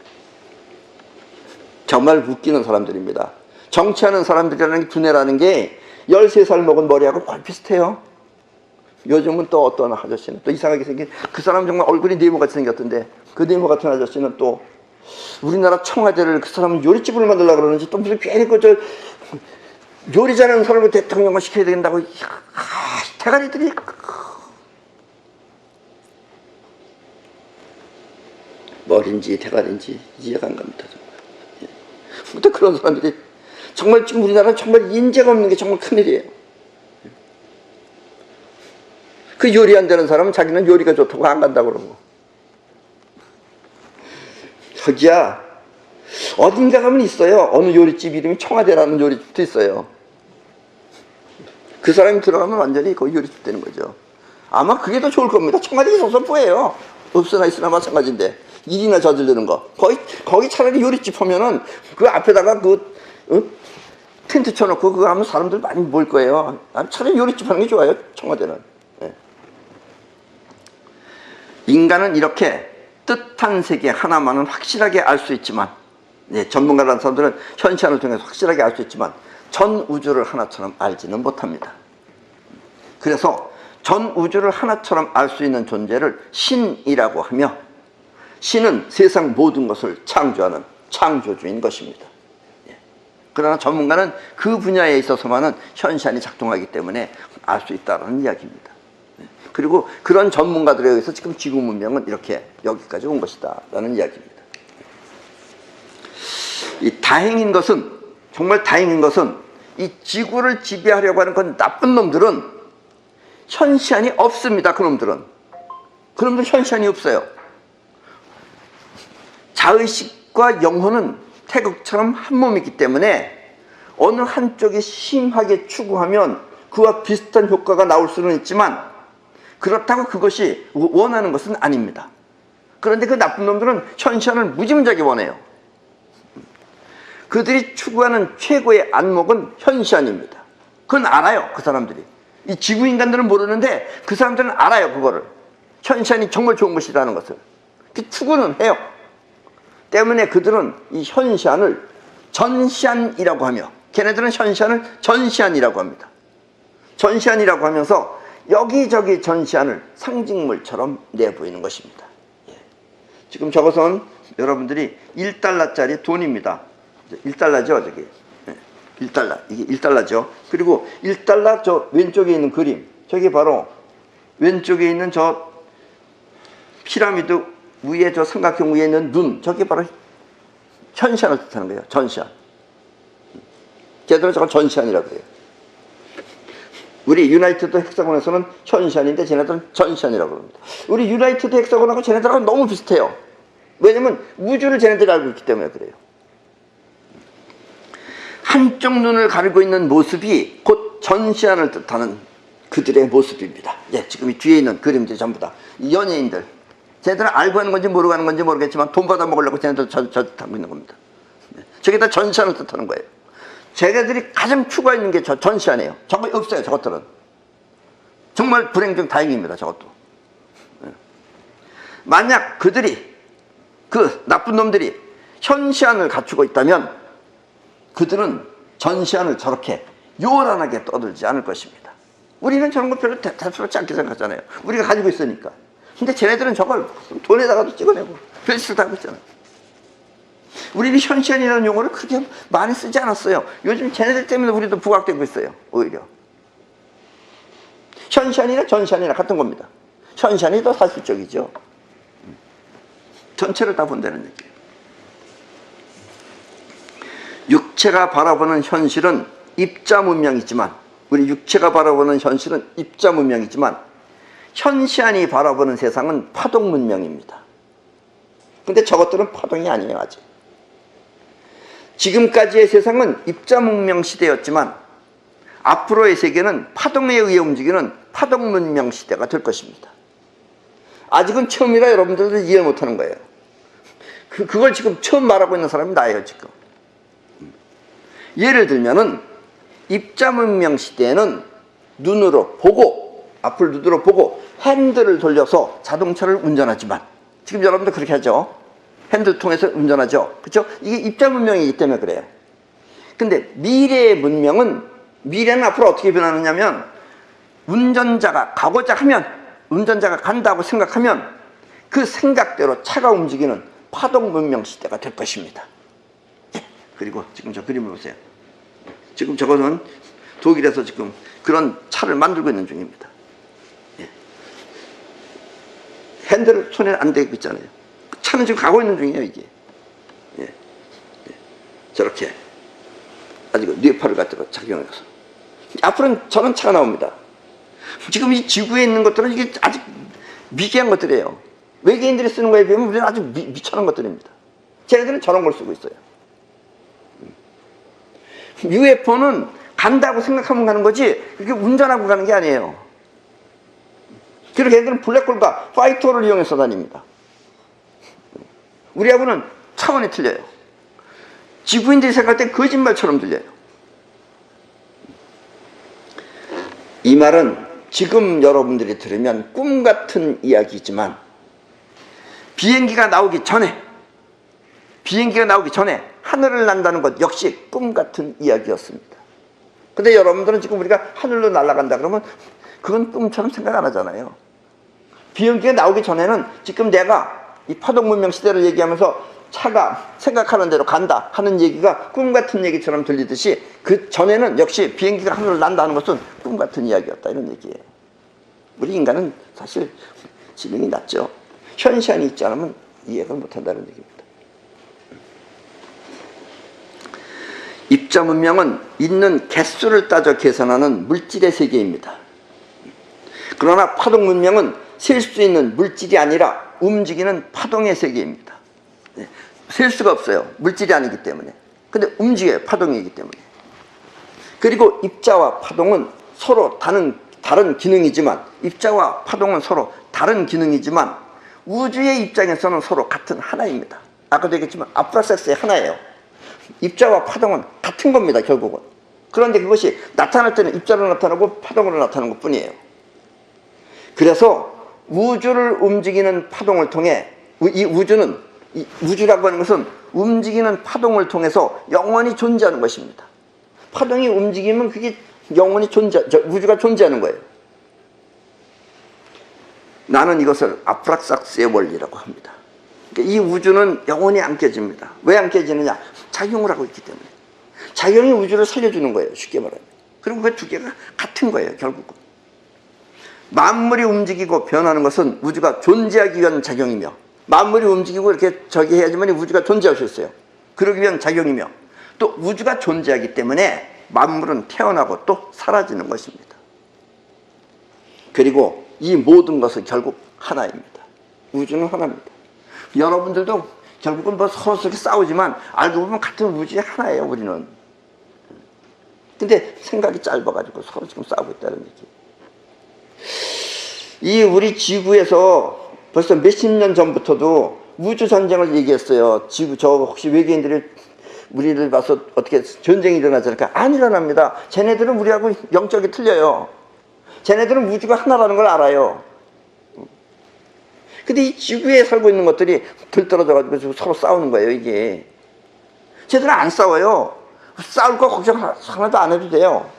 정말 웃기는 사람들입니다. 정치하는 사람들이라는 게 두뇌라는 게 13살 먹은 머리하고 거의 비슷해요. 요즘은 또 어떤 아저씨는 또 이상하게 생긴, 그 사람 정말 얼굴이 네모같이 생겼던데, 그 네모 같은 아저씨는 또 우리나라 청와대를, 그 사람은 요리집을 만들려고 그러는지 또 무슨 괜히 요리 잘하는 사람을 대통령을 시켜야 된다고. 대가리들이 머리인지 대가리인지 이해가 안 갑니다. 정말. 또 그런 사람들이 정말 지금 우리나라는 정말 인재가 없는 게 정말 큰일이에요. 그 요리 안 되는 사람은 자기는 요리가 좋다고 안 간다고 그러고. 저기야, 어딘가 가면 있어요. 어느 요리집 이름이 청와대라는 요리집도 있어요. 그 사람이 들어가면 완전히 거기 요리집 되는 거죠. 아마 그게 더 좋을 겁니다. 청와대 있어서 뭐예요? 없으나 있으나 마찬가지인데. 일이나 저지르는 거. 거기 차라리 요리집 하면은 그 앞에다가 텐트 쳐놓고 그거 하면 사람들 많이 모일 거예요. 차라리 요리집 하는 게 좋아요. 청와대는. 네. 인간은 이렇게 뜻한 세계 하나만은 확실하게 알 수 있지만, 네, 전문가라는 사람들은 현시안을 통해서 확실하게 알 수 있지만 전 우주를 하나처럼 알지는 못합니다. 그래서 전 우주를 하나처럼 알 수 있는 존재를 신이라고 하며, 신은 세상 모든 것을 창조하는 창조주인 것입니다. 그러나 전문가는 그 분야에 있어서만은 현시안이 작동하기 때문에 알 수 있다는 이야기입니다. 그리고 그런 전문가들에 의해서 지금 지구 문명은 이렇게 여기까지 온 것이다 라는 이야기입니다. 다행인 것은, 정말 다행인 것은, 이 지구를 지배하려고 하는 그 나쁜 놈들은 현시안이 없습니다. 그놈들 현시안이 없어요. 자의식과 영혼은 태극처럼 한 몸이기 때문에 어느 한쪽이 심하게 추구하면 그와 비슷한 효과가 나올 수는 있지만, 그렇다고 그것이 원하는 것은 아닙니다. 그런데 그 나쁜 놈들은 현시안을 무지무지하게 원해요. 그들이 추구하는 최고의 안목은 현시안입니다. 그건 알아요. 그 사람들이. 이 지구인간들은 모르는데 그 사람들은 알아요. 그거를. 현시안이 정말 좋은 것이라는 것을. 추구는 해요. 때문에 그들은 이 현시안을 전시안이라고 하며, 걔네들은 현시안을 전시안이라고 합니다. 전시안이라고 하면서 여기저기 전시안을 상징물처럼 내보이는 것입니다. 예. 지금 저것은 여러분들이 1달러짜리 돈입니다. 1달러죠, 저기. 예. 1달러. 이게 1달러죠. 그리고 1달러 저 왼쪽에 있는 그림, 저게 바로 왼쪽에 있는 저 피라미드 위에 저 삼각형 위에 있는 눈, 저게 바로 현시안을 뜻하는 거예요. 전시안. 걔들은 저걸 전시안이라고 해요. 우리 유나이티드 헥사곤에서는 현시안인데 쟤네들은 전시안이라고 합니다. 우리 유나이티드 헥사곤하고 쟤네들하고 너무 비슷해요. 왜냐면 우주를 쟤네들이 알고 있기 때문에 그래요. 한쪽 눈을 가리고 있는 모습이 곧 전시안을 뜻하는 그들의 모습입니다. 예, 지금 이 뒤에 있는 그림들이 전부 다 연예인들. 쟤네들은 알고 하는 건지 모르고 하는 건지 모르겠지만 돈 받아 먹으려고 쟤네들 하고 있는 겁니다. 저게 다 전시안을 뜻하는 거예요. 쟤네들이 가장 추구하는 게 전시안이에요. 정말 없어요. 저것들은. 정말 불행 중 다행입니다. 저것도. 만약 그들이, 그 나쁜 놈들이 현시안을 갖추고 있다면 그들은 전시안을 저렇게 요란하게 떠들지 않을 것입니다. 우리는 저런 거 별로 대수롭지 않게 생각하잖아요. 우리가 가지고 있으니까. 근데 쟤네들은 저걸 돈에다가도 찍어내고 별짓을 다 하고 있잖아요. 우리는 현시안이라는 용어를 그렇게 많이 쓰지 않았어요. 요즘 쟤네들 때문에 우리도 부각되고 있어요. 오히려. 현시안이나 전시안이나 같은 겁니다. 현시안이 더 사실적이죠. 전체를 다 본다는 얘기예요. 육체가 바라보는 현실은 입자 문명이지만, 우리 육체가 바라보는 현실은 입자 문명이지만 현시안이 바라보는 세상은 파동 문명입니다. 근데 저것들은 파동이 아니에요. 아직. 지금까지의 세상은 입자 문명 시대였지만 앞으로의 세계는 파동에 의해 움직이는 파동 문명 시대가 될 것입니다. 아직은 처음이라 여러분들도 이해 못하는 거예요. 그걸 지금 처음 말하고 있는 사람이 나예요, 지금. 예를 들면은 입자 문명 시대에는 눈으로 보고, 앞을 눈으로 보고 핸들을 돌려서 자동차를 운전하지만, 지금 여러분도 그렇게 하죠. 핸들 통해서 운전하죠. 그렇죠? 이게 입자 문명이기 때문에 그래요. 근데 미래의 문명은, 미래는 앞으로 어떻게 변하느냐면, 운전자가 가고자 하면, 운전자가 간다고 생각하면 그 생각대로 차가 움직이는 파동 문명 시대가 될 것입니다. 그리고 지금 저 그림을 보세요. 지금 저거는 독일에서 지금 그런 차를 만들고 있는 중입니다. 핸들을 손에 안 대고 있잖아요. 차는 지금 가고 있는 중이에요, 이게. 저렇게 아주 뇌파를 갖다가 작용해서 앞으로는 저런 차가 나옵니다. 지금 이 지구에 있는 것들은 이게 아직 미개한 것들이에요. 외계인들이 쓰는 거에 비하면 우리는 아주 미천한 것들입니다. 쟤네들은 저런 걸 쓰고 있어요. UFO는 간다고 생각하면 가는 거지, 이렇게 운전하고 가는 게 아니에요. 그리고 걔들은 블랙홀과 파이터를 이용해서 다닙니다. 우리하고는 차원이 틀려요. 지구인들이 생각할 때 거짓말처럼 들려요. 이 말은 지금 여러분들이 들으면 꿈 같은 이야기지만 비행기가 나오기 전에 하늘을 난다는 것 역시 꿈 같은 이야기였습니다. 근데 여러분들은 지금 우리가 하늘로 날아간다 그러면 그건 꿈처럼 생각 안 하잖아요. 비행기가 나오기 전에는 지금 내가 이 파동 문명 시대를 얘기하면서 차가 생각하는 대로 간다 하는 얘기가 꿈 같은 얘기처럼 들리듯이 그 전에는 역시 비행기가 하늘로 난다는 것은 꿈 같은 이야기였다, 이런 얘기예요. 우리 인간은 사실 지능이 낮죠. 현시안이 있지 않으면 이해가 못한다는 얘기입니다. 입자 문명은 있는 개수를 따져 계산하는 물질의 세계입니다. 그러나 파동 문명은 셀 수 있는 물질이 아니라 움직이는 파동의 세계입니다. 셀 수가 없어요. 물질이 아니기 때문에. 근데 움직여요. 파동이기 때문에. 그리고 입자와 파동은 서로 다른 기능이지만, 입자와 파동은 서로 다른 기능이지만 우주의 입장에서는 서로 같은 하나입니다. 아까도 얘기했지만 아프라섹스의 하나예요. 입자와 파동은 같은 겁니다, 결국은. 그런데 그것이 나타날 때는 입자로 나타나고 파동으로 나타나는 것 뿐이에요. 그래서 우주를 움직이는 파동을 통해, 우주라고 하는 것은 움직이는 파동을 통해서 영원히 존재하는 것입니다. 파동이 움직이면 그게 영원히 우주가 존재하는 거예요. 나는 이것을 아프라삭스의 원리라고 합니다. 그러니까 이 우주는 영원히 안 깨집니다. 왜 안 깨지느냐? 작용을 하고 있기 때문에. 작용이 우주를 살려주는 거예요, 쉽게 말하면. 그리고 그 두 개가 같은 거예요, 결국은. 만물이 움직이고 변하는 것은 우주가 존재하기 위한 작용이며, 만물이 움직이고 이렇게 저기 해야지만 우주가 존재할 수 있어요. 그러기 위한 작용이며, 또 우주가 존재하기 때문에 만물은 태어나고 또 사라지는 것입니다. 그리고 이 모든 것은 결국 하나입니다. 우주는 하나입니다. 여러분들도 결국은 뭐 서로 이렇게 싸우지만 알고 보면 같은 우주의 하나예요, 우리는. 근데 생각이 짧아가지고 서로 지금 싸우고 있다는 얘기. 이 우리 지구에서 벌써 몇십 년 전부터도 우주 전쟁을 얘기했어요. 저 혹시 외계인들이 우리를 봐서 어떻게 전쟁이 일어나지 않을까? 안 일어납니다. 쟤네들은 우리하고 영적이 틀려요. 쟤네들은 우주가 하나라는 걸 알아요. 근데 이 지구에 살고 있는 것들이 들떨어져가지고 서로 싸우는 거예요, 이게. 쟤들은 안 싸워요. 싸울 거 걱정 하나도 안 해도 돼요.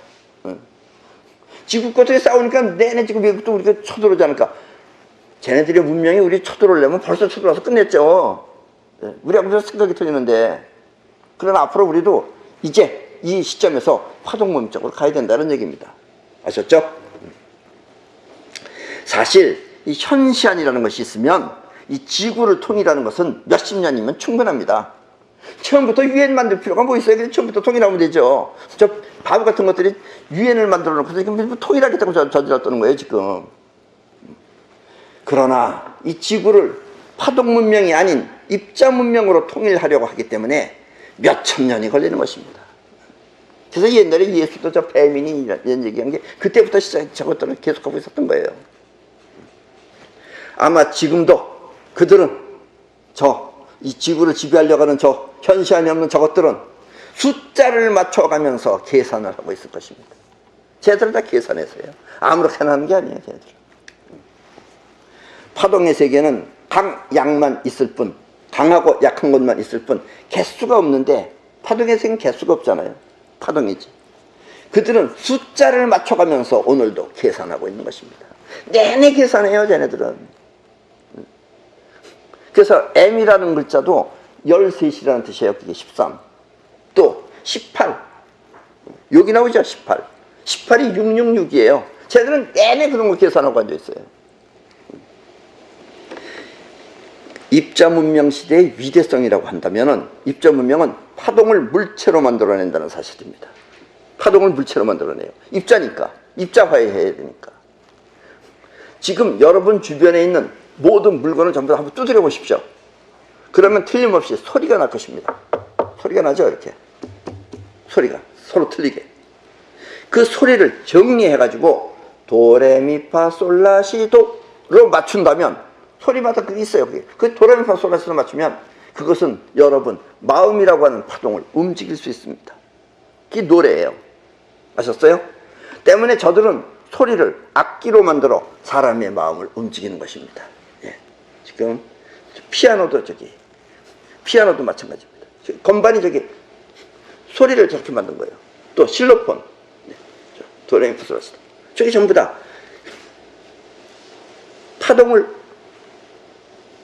지구 것들이 싸우니까 내내 지금 미국도 우리가 쳐들어오지 않을까. 쟤네들의 문명이 우리 쳐들어오려면 벌써 쳐들어와서 끝냈죠. 우리하고 생각이 틀리는데. 그러나 앞으로 우리도 이제 이 시점에서 파동문명 쪽으로 가야 된다는 얘기입니다. 아셨죠? 사실 이 현시안이라는 것이 있으면 이 지구를 통일하는 것은 몇십 년이면 충분합니다. 처음부터 유엔 만들 필요가 뭐 있어요? 그냥 처음부터 통일하면 되죠. 저 바보 같은 것들이 유엔을 만들어 놓고서 지금 통일하겠다고 저질러 떠는 거예요, 지금. 그러나 이 지구를 파동 문명이 아닌 입자 문명으로 통일하려고 하기 때문에 몇천 년이 걸리는 것입니다. 그래서 옛날에 예수도 저 배민이 이런 얘기한 게 그때부터 저것들을 계속하고 있었던 거예요. 아마 지금도 그들은 이 지구를 지배하려고 하는 저 현시안이 없는 저것들은 숫자를 맞춰가면서 계산을 하고 있을 것입니다. 쟤들은 다 계산해서요. 아무렇게나 하는 게 아니에요, 쟤들은. 파동의 세계는 강, 약만 있을 뿐, 강하고 약한 것만 있을 뿐, 개수가 없는데, 파동의 세계는 개수가 없잖아요. 파동이지. 그들은 숫자를 맞춰가면서 오늘도 계산하고 있는 것입니다. 내내 계산해요, 쟤네들은. 그래서 M이라는 글자도 13이라는 뜻이에요. 그게 13. 또 18. 여기 나오죠, 18. 18이 666이에요. 쟤들은 내내 그런 거 계산하고 앉아있어요. 입자문명 시대의 위대성이라고 한다면은 입자문명은 파동을 물체로 만들어낸다는 사실입니다. 파동을 물체로 만들어내요. 입자니까. 입자화해야 되니까. 지금 여러분 주변에 있는 모든 물건을 전부 다 한번 두드려 보십시오. 그러면 틀림없이 소리가 날 것입니다. 소리가 나죠, 이렇게. 소리가 서로 틀리게. 그 소리를 정리해가지고 도레미파솔라시도로 맞춘다면 소리마다 그게 있어요. 그 도레미파솔라시도 맞추면 그것은 여러분 마음이라고 하는 파동을 움직일 수 있습니다. 그게 노래예요. 아셨어요? 때문에 저들은 소리를 악기로 만들어 사람의 마음을 움직이는 것입니다. 예. 지금 피아노도 마찬가지입니다. 건반이 소리를 저렇게 만든 거예요. 또 실로폰, 도레미파솔라시도. 저게 전부 다 파동을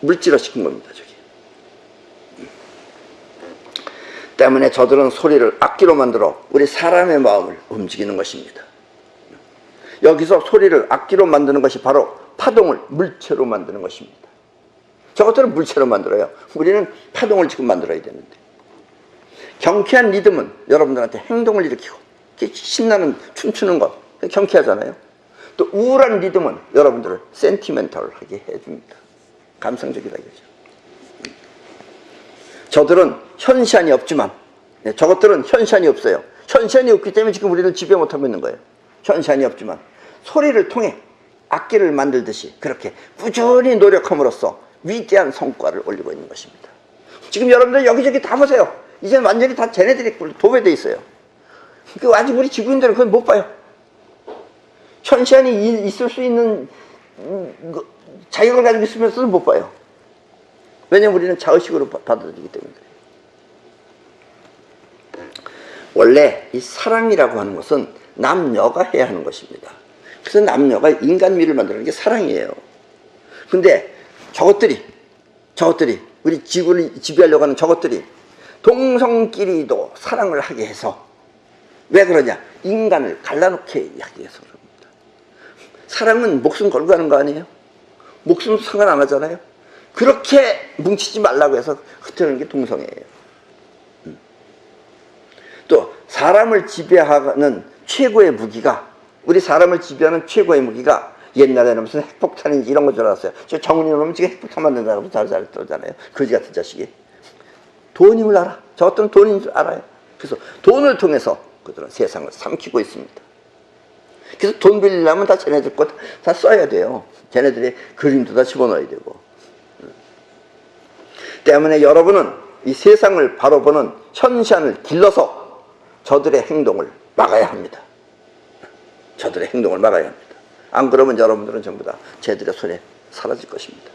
물질화 시킨 겁니다. 저기. 때문에 저들은 소리를 악기로 만들어 우리 사람의 마음을 움직이는 것입니다. 여기서 소리를 악기로 만드는 것이 바로 파동을 물체로 만드는 것입니다. 저것들은 물체로 만들어요. 우리는 파동을 지금 만들어야 되는데. 경쾌한 리듬은 여러분들한테 행동을 일으키고 신나는 춤추는 것 경쾌하잖아요. 또 우울한 리듬은 여러분들을 센티멘털하게 해줍니다. 감성적이다 이거죠. 저들은 현시안이 없지만 저것들은 현시안이 없어요. 현시안이 없기 때문에 지금 우리를 지배 못하고 있는 거예요. 현시안이 없지만 소리를 통해 악기를 만들듯이 그렇게 꾸준히 노력함으로써 위대한 성과를 올리고 있는 것입니다. 지금 여러분들 여기저기 다 보세요. 이제 완전히 다 쟤네들이 도배돼 있어요. 아직 우리 지구인들은 그걸 못 봐요. 현시안이 있을 수 있는 자격을 가지고 있으면서도 못 봐요. 왜냐면 우리는 자의식으로 받아들이기 때문에 그래요. 원래 이 사랑이라고 하는 것은 남녀가 해야 하는 것입니다. 그래서 남녀가 인간미를 만드는 게 사랑이에요. 근데 저것들이 우리 지구를 지배하려고 하는 저것들이 동성끼리도 사랑을 하게 해서 왜 그러냐? 인간을 갈라놓게 하기 위해서 그럽니다. 사랑은 목숨 걸고 하는 거 아니에요? 목숨 상관 안 하잖아요? 그렇게 뭉치지 말라고 해서 흩어내는 게 동성애예요. 또 사람을 지배하는 최고의 무기가 우리 사람을 지배하는 최고의 무기가 옛날에는 무슨 핵폭탄인지 이런 거 줄 알았어요. 저 정은이 놈은 지금 핵폭탄 만든다고 잘 그러잖아요. 거지 같은 자식이. 돈 힘을 알아. 저것들은 돈인 줄 알아요. 그래서 돈을 통해서 그들은 세상을 삼키고 있습니다. 그래서 돈 빌리려면 다 쟤네들 것 다 써야 돼요. 쟤네들의 그림도 다 집어넣어야 되고. 때문에 여러분은 이 세상을 바로 보는 현시안을 길러서 저들의 행동을 막아야 합니다. 저들의 행동을 막아야 합니다. 안 그러면 여러분들은 전부 다 쟤들의 손에 사라질 것입니다.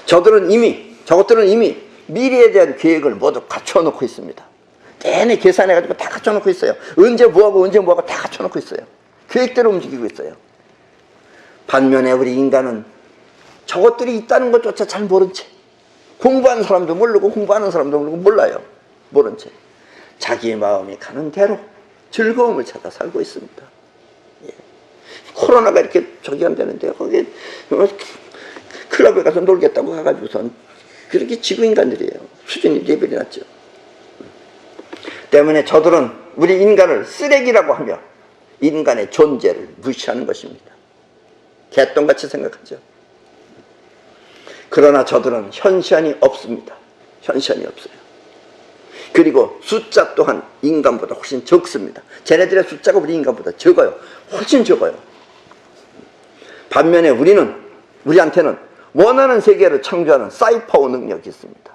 저것들은 이미 미래에 대한 계획을 모두 갖춰놓고 있습니다. 내내 계산해가지고 다 갖춰놓고 있어요. 언제 뭐하고 다 갖춰놓고 있어요. 계획대로 움직이고 있어요. 반면에 우리 인간은 저것들이 있다는 것조차 잘 모른 채 공부하는 사람도 모르고 공부하는 사람도 모르고 몰라요. 모른 채 자기의 마음이 가는 대로 즐거움을 찾아 살고 있습니다. 예. 코로나가 이렇게 저기 한다는데 거기 클럽에 가서 놀겠다고 가가지고선 그렇게 지구인간들이에요. 수준이 레벨이 낮죠. 때문에 저들은 우리 인간을 쓰레기라고 하며 인간의 존재를 무시하는 것입니다. 개똥같이 생각하죠. 그러나 저들은 현시안이 없습니다. 현시안이 없어요. 그리고 숫자 또한 인간보다 훨씬 적습니다. 쟤네들의 숫자가 우리 인간보다 적어요. 훨씬 적어요. 반면에 우리한테는 원하는 세계를 창조하는 사이퍼 능력이 있습니다.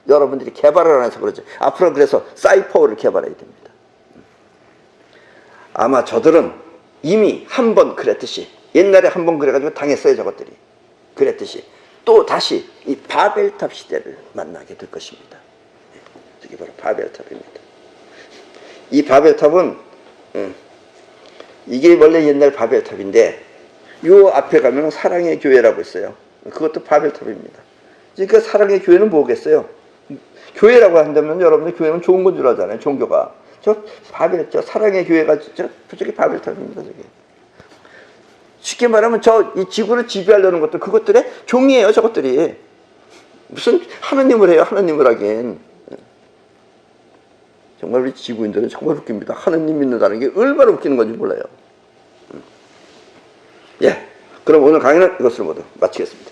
여러분들이 개발을 안 해서 그러죠. 앞으로 그래서 사이퍼를 개발해야 됩니다. 아마 저들은 이미 한 번 그랬듯이, 옛날에 한 번 그래가지고 당했어요. 저것들이 그랬듯이 또 다시 이 바벨탑 시대를 만나게 될 것입니다. 이게 바로 바벨탑입니다. 이 바벨탑은 이게 원래 옛날 바벨탑인데 요 앞에 가면 사랑의 교회라고 있어요. 그것도 바벨탑입니다. 그러니까 사랑의 교회는 뭐겠어요? 교회라고 한다면 여러분들 교회는 좋은 건 줄 알잖아요. 종교가. 저 사랑의 교회가 저기 바벨탑입니다. 저기. 쉽게 말하면 이 지구를 지배하려는 것도 그것들의 종이에요. 저것들이. 무슨 하나님을 해요. 하나님을 하긴. 정말 우리 지구인들은 정말 웃깁니다. 하나님 믿는다는 게 얼마나 웃기는 건지 몰라요. 예. 그럼 오늘 강의는 이것으로 모두 마치겠습니다.